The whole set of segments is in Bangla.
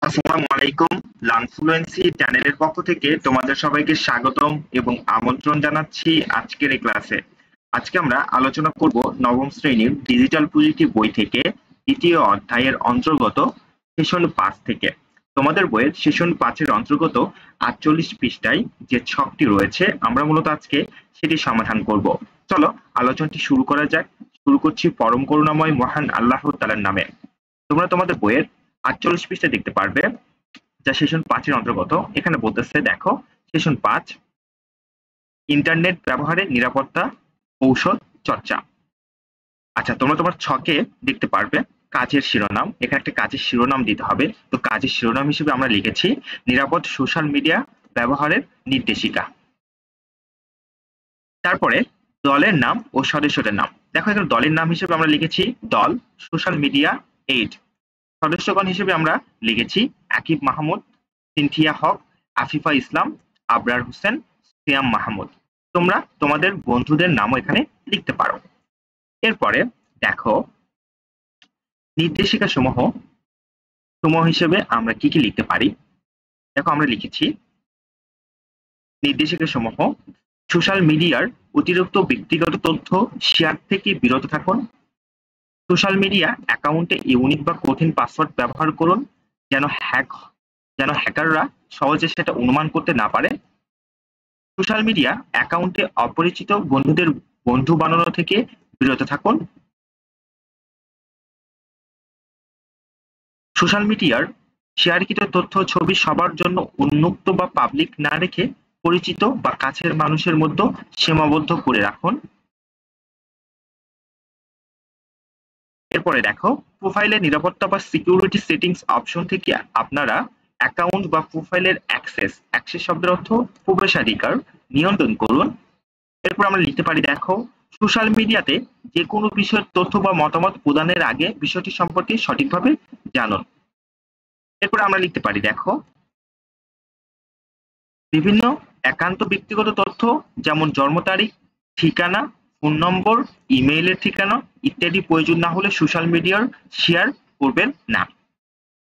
আসসালামু আলাইকুম। লার্নফ্লুয়েন্সি চ্যানেলের পক্ষ থেকে তোমাদের সবাইকে স্বাগতম এবং আমন্ত্রণ জানাচ্ছি আজকের এই ক্লাসে। আজকে আমরা আলোচনা করব নবম শ্রেণীর ডিজিটাল প্রযুক্তি বই থেকে দ্বিতীয় অধ্যায়ের অন্তর্গত সেশন 5 থেকে। তোমাদের বইয়ের সেশন 5 এর অন্তর্গত 48 পৃষ্ঠায় যে ছকটি রয়েছে আমরা মূলত আজকে সেটি সমাধান করব। চলো আলোচনাটি শুরু করা যাক। শুরু করছি পরম করুণাময় মহান আল্লাহ তাআলার নামে। তোমরা তোমাদের বইয়ের 48 পৃষ্ঠায় দেখতে পারবে যা সেশন 5 এর অন্তর্গত। এখানে বলতেছে, দেখো সেশন 5 ইন্টারনেট ব্যবহারের নিরাপত্তা কৌশল চর্চা। আচ্ছা, তোমরা তোমার ছকে দেখতে পারবে কাজের শিরোনাম। এখানে একটা কাজের শিরোনাম দিতে হবে। তো কাজের শিরোনাম হিসেবে আমরা লিখেছি নিরাপদ সোশ্যাল মিডিয়া ব্যবহারের নির্দেশিকা। তারপরে দলের নাম ও সদস্যদের নাম। দেখো এখানে দলের নাম হিসেবে আমরা লিখেছি দল সোশ্যাল মিডিয়া এইড। সদস্যগণ হিসেবে আমরা লিখেছি আকিব মাহমুদ, সিনথিয়া হক, আফিফা ইসলাম, আবরার হোসেন, সিয়াম মাহমুদ। তোমরা তোমাদের বন্ধুদের নামও এখানে লিখতে পারো। এরপরে দেখো নির্দেশিকা সমূহ হিসেবে আমরা কি কি লিখতে পারি। দেখো আমরা লিখেছি নির্দেশিকা সমূহ সোশ্যাল মিডিয়ার অতিরিক্ত ব্যক্তিগত তথ্য শেয়ার থেকে বিরত থাকুন। সোশ্যাল মিডিয়া অ্যাকাউন্টে ইউনিক বা কঠিন পাসওয়ার্ড ব্যবহার করুন যেন হ্যাকাররা সহজে সেটা অনুমান করতে না পারে। সোশ্যাল মিডিয়া অ্যাকাউন্টে অপরিচিত বন্ধুদের বন্ধু বানানো থেকে বিরত থাকুন। সোশ্যাল মিডিয়ার শেয়ারকৃত তথ্য ছবি সবার জন্য উন্মুক্ত বা পাবলিক না রেখে পরিচিত বা কাছের মানুষের মধ্যে সীমাবদ্ধ করে রাখুন। এরপরে দেখো প্রোফাইলের নিরাপত্তা বা সিকিউরিটি সেটিংস অপশন থেকে আপনারা অ্যাকাউন্ট বা প্রোফাইলের অ্যাক্সেস শব্দের অর্থ প্রবেশাধিকার নিয়ন্ত্রণ করুন। এরপর আমরা লিখতে পারি, দেখো সোশ্যাল মিডিয়াতে যে কোনো বিষয়ের তথ্য বা মতামত প্রদানের আগে বিষয়টি সম্পর্কে সঠিকভাবে জানুন। এরপর আমরা লিখতে পারি, দেখো বিভিন্ন একান্ত ব্যক্তিগত তথ্য যেমন জন্ম তারিখ, ঠিকানা, ফোন নম্বর, ইমেইলের ঠিকানা ইত্যাদি প্রয়োজন না হলে সোশ্যাল মিডিয়ার শেয়ার করবেন না।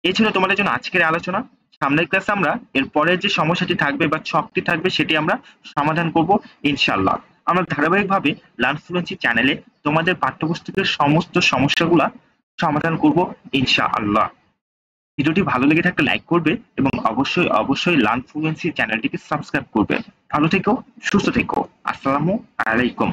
এই ছিল তোমাদের জন্য আজকের আলোচনা। সামনের ক্লাসে আমরা এর পরের যে সমস্যাটি থাকবে বা ছকটি থাকবে সেটি আমরা সমাধান করব ইনশাআল্লাহ। আমরা ধারাবাহিকভাবে লার্নফ্লুয়েন্সি চ্যানেলে তোমাদের পাঠ্যপুস্তকের সমস্ত সমস্যাগুলা সমাধান করব ইনশাআল্লাহ। ভিডিওটি ভালো লেগে থাকলে লাইক করবে এবং অবশ্যই লার্নফ্লুয়েন্সি চ্যানেলটিকে সাবস্ক্রাইব করবে। ভালো থেকো, সুস্থ থেকো। আসসালামু আলাইকুম।